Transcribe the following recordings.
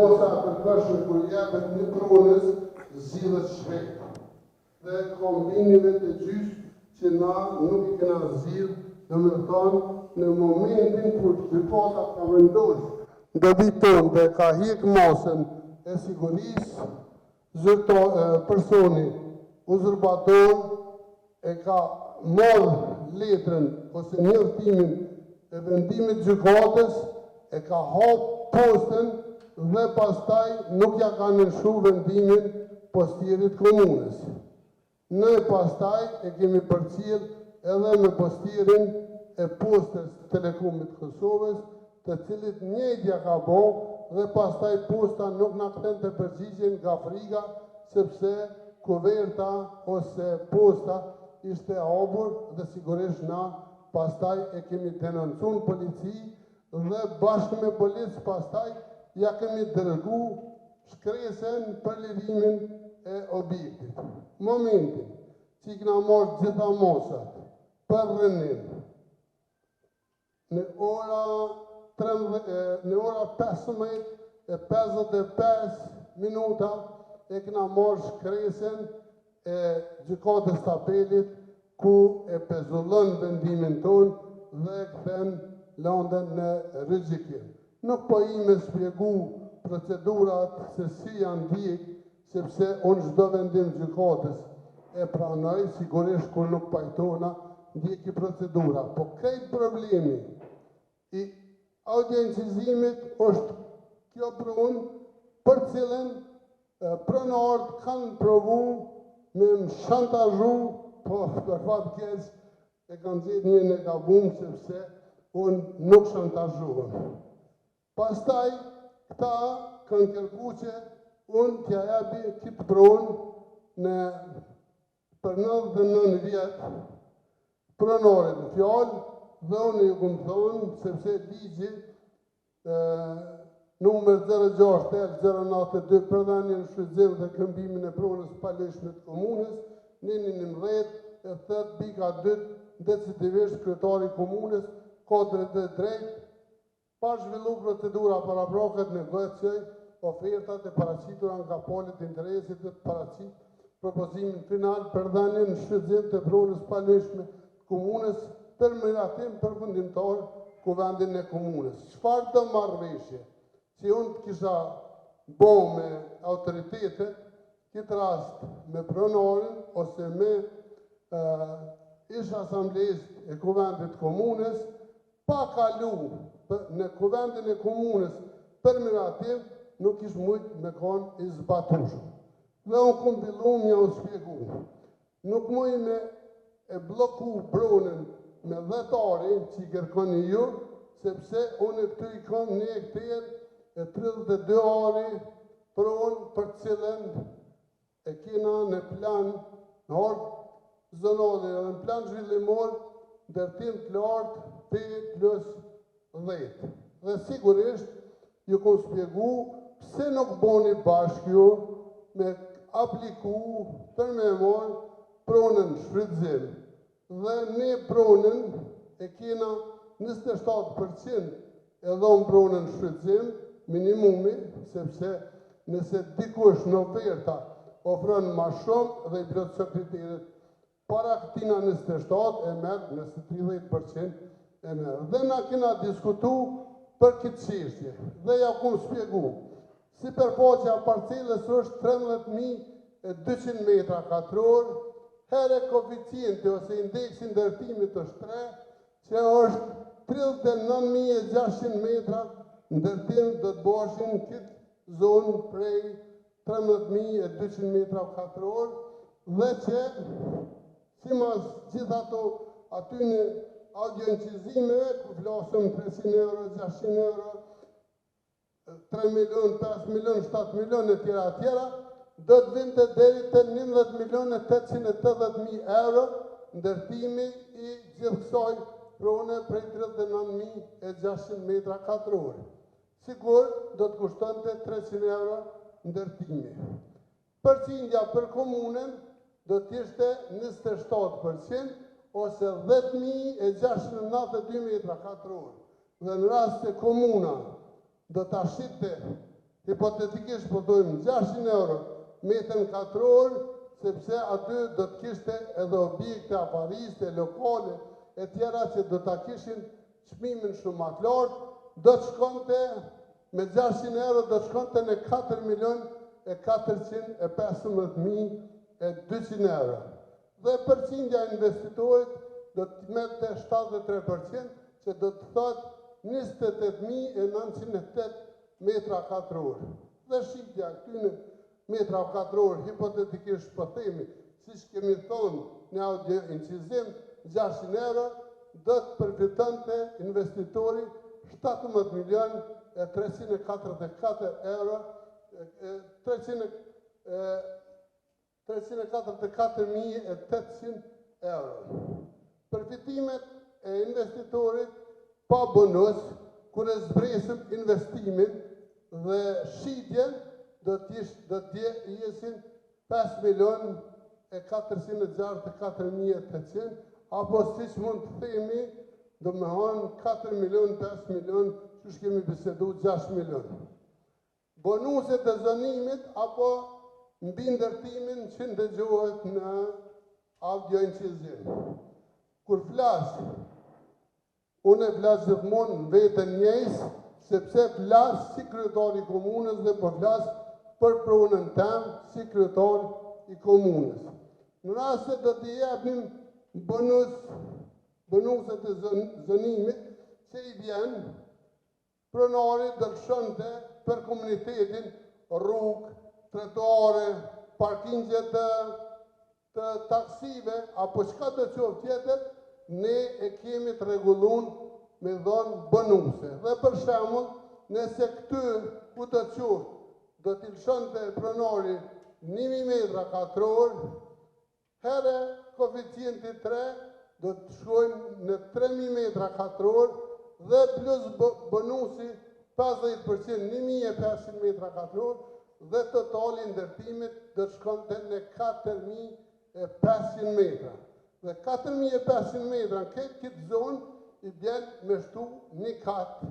mosa përkëshme kur jepet një pronës zgjidhet shpejt. Dhe kombinive të gjysh që na nuk i kena zgjidh, domethënë në momentin kur gjykata ka vendosur dobi tonë dhe ka hjek mosën e sigurisë, personi uzurpator e ka marrë letrën ose njoftimin e vendimit gjykatës, e ka hap postën dhe pastaj nuk ja ka nënshu vendimin postierit komunës. Ne pastaj e kemi përcjell edhe me postierin e postës Telekomit Kosovës, të cilit njëjtja ka bo dhe pastaj posta nuk na kthente përgjigjen nga frika sepse kuverta ose posta ishte hapur dhe sigurisht na pastaj e kemi denoncuar në polici dhe bashkë me policë pastaj ja kemi dërgu shkresën për lirimin e objektit. Momentin që i kena marrë gjitha mosat për rënim, në ora 15:55 e kena marrë shkresën e gjykatës të apelit ku e pezullon vendimin tonë dhe e kthen lëndën në rrezikim. Nuk po i me shpjegu procedurat se si janë ndjek, sepse unë çdo vendim gjykatës e pranoj, sigurisht kur nuk pajtona ndjeki procedura. Po krejt problemi i audiencizimit është kjo prunë për cilën pronarët kanë provu me më shantazhu, po për fat keq e kanë gjetur një në gabum sepse unë nuk shantazhuam. Pastaj këta kanë kërku që unë t'ja japi këtë pronë për 99 vjetë pronarit në fjallë dhe unë ju këmë thonë sepse ligji numër 06-092 për dhanjen shfrytëzim dhe këmbimin e pronës palishme të komunës, 1-11 e thët bika 2 decisivisht kryetari komunës ka drejt pa zhvillu procedura para broket negocioj ofertat e paraqitura nga palët interesit dhe paraqit propozimin final për dhanjen shfrytëzim të pronës palishme të komunës për miratim përfundimtar kuvendin e komunës. Çfarë do marrëveshje që unë të kisha bo me autoritetet, këtë rast me pronarin ose me ish asamblejist e kuvendit komunës, pa kalu në kuvendin e komunës për miratim, nuk ish mujt me konë i zbatushëm. Dhe unë kumbilu mja u shpjegu. Nuk muj me e bloku pronën me dhetari që i kërkoni ju, sepse unë të i kom një hektar e 32 ari pronë për cilën e kena në plan në orë zonodhe dhe në plan zhvillimor ndërtim të lartë 5+10. Dhe sigurisht ju kom shpjegu pse nuk boni bashkju me apliku për me marë pronën shfrytëzim. Dhe ne pronën e kena 27% e dhomë pronën shfrytëzim, minimumi, sepse nëse dikush në oferta ofron ma shumë dhe i plotëson kriteret para këtina 27 e merë, nëse 30% e merë. Dhe na kena diskutu për këtë çështje dhe ja kum shpjegu. Si përfaqja parcelës është 13.200 metra katror, here koeficienti ose indeksi ndërtimit është 3, që është 39.600 metra ndërtim do të boshin këtë zonë prej 13.200 metra katror dhe që si mas gjithato aty në audiencizime, ku flasëm 300 euro, 600 euro, 3 milion, 5 milion, 7 milion e tjera, do të vinte deri të 11.880.000 euro ndërtimi i gjithë kësaj prone prej 39.600 metra katror. Sigur do të kushtonte 300 euro ndërtimi. Përqindja për komunën do të ishte 27% ose 10.692 metra katror. Dhe në rast se komuna do të ashite të hipotetikisht po dojmë 600 euro metrin katror, sepse aty do të kishte edhe objekte apariste, lokale, e tjera që do të kishin çmimin shumë më të lartë, do të shkonte me 600 euro do të shkonte në 4.415.200 euro. Dhe përqindja investitorit do të merte 73%, që do të thotë 28.908 metra katror. Dhe shqiptja këtyne metra katror, hipotetikisht po themi, siç kemi thonë në audio incizim, 600 euro, do të përfitonte investitori 17.344 euro, 344.800 euro. Përfitimet e investitorit pa bonus, kur e zbresëm investimin dhe shitjen, do të jesin 5.464.800, apo siç mund të themi, do me hanë 4 milion, 5 milion, që kemi bisedu 6 milion. Bonuset e zonimit, apo mbi ndërtimin që ndëgjohet në audio incizim. Kur flasë, unë e flasë gjithmonë në vetën njëjës, sepse flasë si kryetari i komunës dhe po flasë për pronën tem si kryetar i komunës. Në raste do t'i japim bonuset e zonimit që i vjen, pronari do të shonte për komunitetin rrugë, trotuare, parkingje të taksive, apo çka do qoftë tjetër, ne e kemi të rregullun me dhonë bonuse. Dhe për shembull, nëse këty ku do qoftë do t'i lëshonte pronari 1.000 metra katror, here koeficienti 3 do të shkojnë në 3.000 metra katror dhe plus bonusi 50% 1.500 metra katror dhe totali ndërtimit do të shkonte në 4.500 metra. Dhe 4.500 metra në këtë zonë i bjen me shtu një katë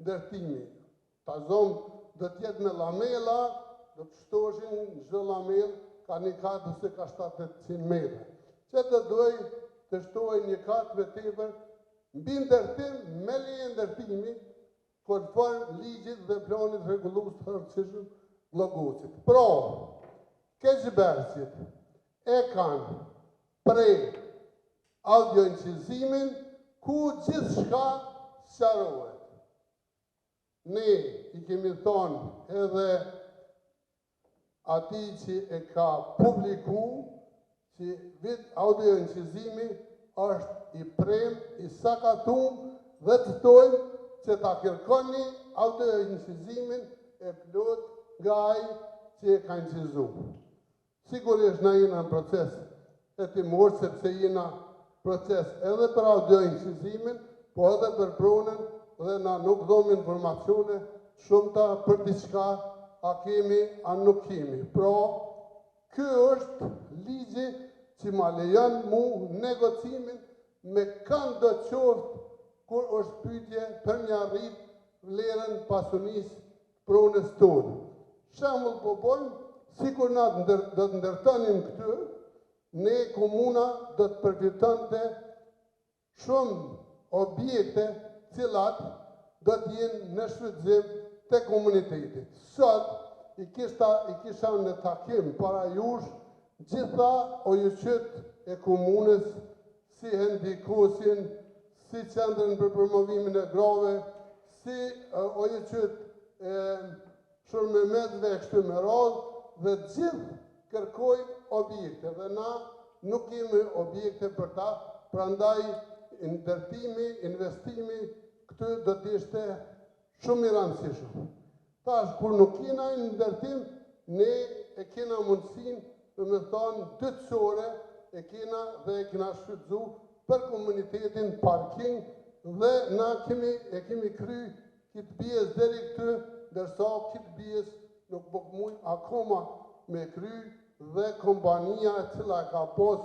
ndërtimi. Ta zonë do t'jetë me lamela, do të shtoshin në çdo lamel ka një katë ose ka 700 metra. Që të doj të shtoj një katë me tepër, mbi ndërtim me leje ndërtimi, konform ligjit dhe planit rregullues të rrëfishëm llogocit. Pra, keqberësit e kanë prej audio incizimin ku gjithçka sqarohet. Ne i kemi thonë edhe ati që e ka publiku që vit audio incizimi është i prem, i sakatum dhe të tojmë që ta kërkoni audio incizimin e plot nga ai që e ka incizu. Sigurisht na jena në proces e timor, sepse jena proces edhe për audio incizimin, po edhe për pronën, dhe na nuk dhom informacione shumëta për diçka a kemi, a nuk kemi. Pra, ky është ligji që ma lejon mu negocimin me kanë do qoftë kur është pyetje për një arrit vlerën pasunisë pronës tonë. Shembull po bojmë, sikur na do të ndërtonim këtë, ne komuna do të përfitonte shumë objekte cilat do të jenë në shfrytëzim të komunitetit. Sot i kisha në takim para jush gjitha ojuqyt e komunës, si Hendikosin, si qendrën për promovimin e grave, si ojuqyt e Shurmemedve e kështu me radhë, dhe gjithë kërkojnë objekte, dhe na nuk kemi objekte për ta, prandaj ndërtimi, investimi, këtë do të ishte shumë i rëndësishëm. Tash, kur nuk kena në ndërtim, ne e kena mundësin, dhe me thonë, dytësore, e kena dhe e kena shfrytëzu për komunitetin parking, dhe na e kemi kry kitë pjesë deri këtu, dërsa kitë pjesë nuk po mujt akoma me kry, dhe kompania e cila ka pos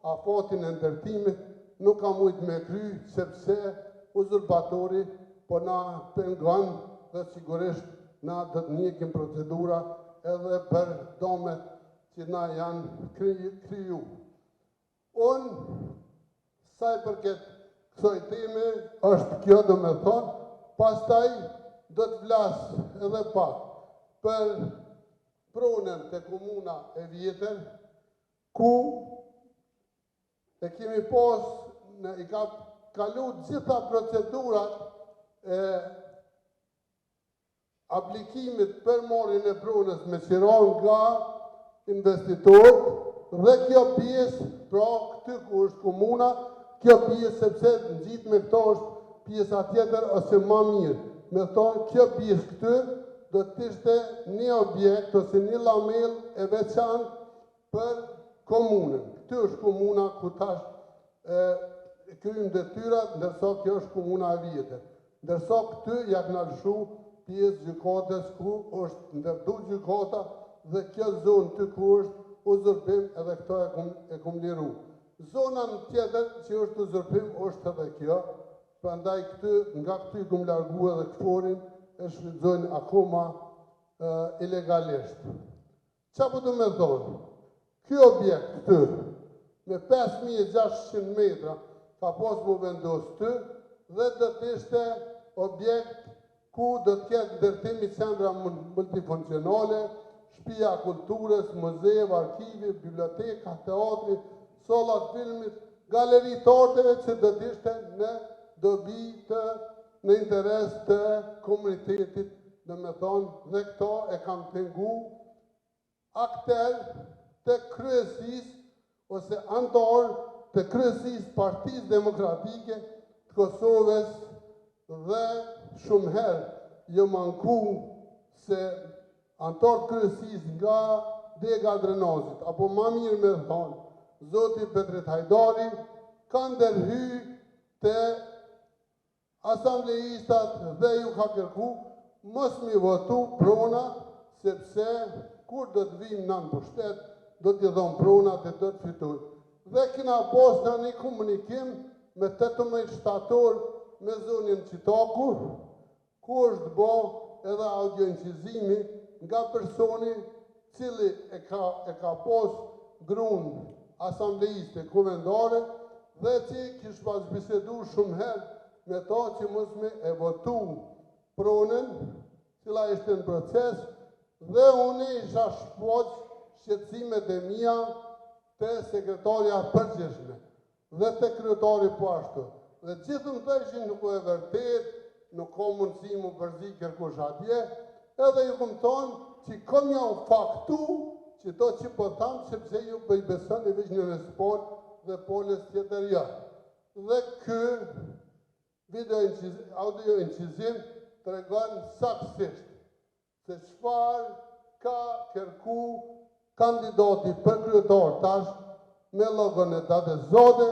afatin e ndërtimit nuk ka mujt me kry, sepse uzurpatori po na pengon dhe sigurisht na do të njëkim procedura edhe për domet që na janë kriju. Unë, sa i përket kësaj teme, është kjo do me thonë, pastaj do të flasë edhe pak për pronën të komuna e vjetër, ku e kemi i ka kalu gjitha procedurat e aplikimit për marrjen e pronës me qiron nga investitorët, dhe kjo pjesë, pra këty ku është komuna, kjo pjesë sepse në gjithë me këto është pjesa tjetër ose ma mirë. Me thonë, kjo pjesë këty do të ishte një objekt ose një lamel e veçantë për komunën. Këty është komuna ku tash kryjnë detyrat, ndërsa kjo është komuna e vjetër. Ndërsa këty ja kanë lëshu pjesë gjykatës ku është ndërtu gjykata dhe kjo zonë ty ku është uzurpim edhe këto e kum liru. Zona në tjetër që është uzurpim është edhe kjo, prandaj nga këty kum largu edhe këforin e shfrytëzojnë akoma ilegalisht. Qa po du me thonë? Kjo objekt këty, me 5600 metra, ka pas mu vendos ty, dhe do të ishte objekt ku do të ketë ndërtimi qendra multifunksionale, shtëpia kulturës, muzev, arkivi, biblioteka, teatri, sallat filmit, galeri të arteve që do të ishte në dobi në interes të komunitetit, dhe me thonë, dhe këto e kam pengu akter të kryesis ose antar të kryesis Partisë Demokratike të Kosovës dhe shumë herë jo manku se antar kryesis nga Dega Drenazit, apo ma mirë me thonë, Zoti Petrit Hajdari, ka ndërhy të asamblejistat dhe ju ka kërku mos mi votu prona, sepse kur do të vim në pushtet, do t'i dhon pronat e do të fitoj. Dhe kina pas në një komunikim me 18 shtator me zonin Qitaku, ku është bo edhe audioincizimi nga personi cili e ka pas grunë asamblejiste komendare dhe që kishë pas bisedu shumë herë me ta që mos me e votu pronën, cila ishte në proces, dhe unë isha shpoq shqetësimet e mia të sekretarja përgjithshme dhe të kryetari po ashtu. Dhe gjithë më thëshin nuk e vërtet, nuk ka mundësi mu përzi kërkush atje, edhe ju këmë thonë që kom ja u faktu që to që po thamë, sepse ju për i beson i veç një respol dhe polis tjetër jatë. Dhe kë audio incizim të regon saksisht se çfarë ka kërku kandidati për kryetar tash me logon e datë zote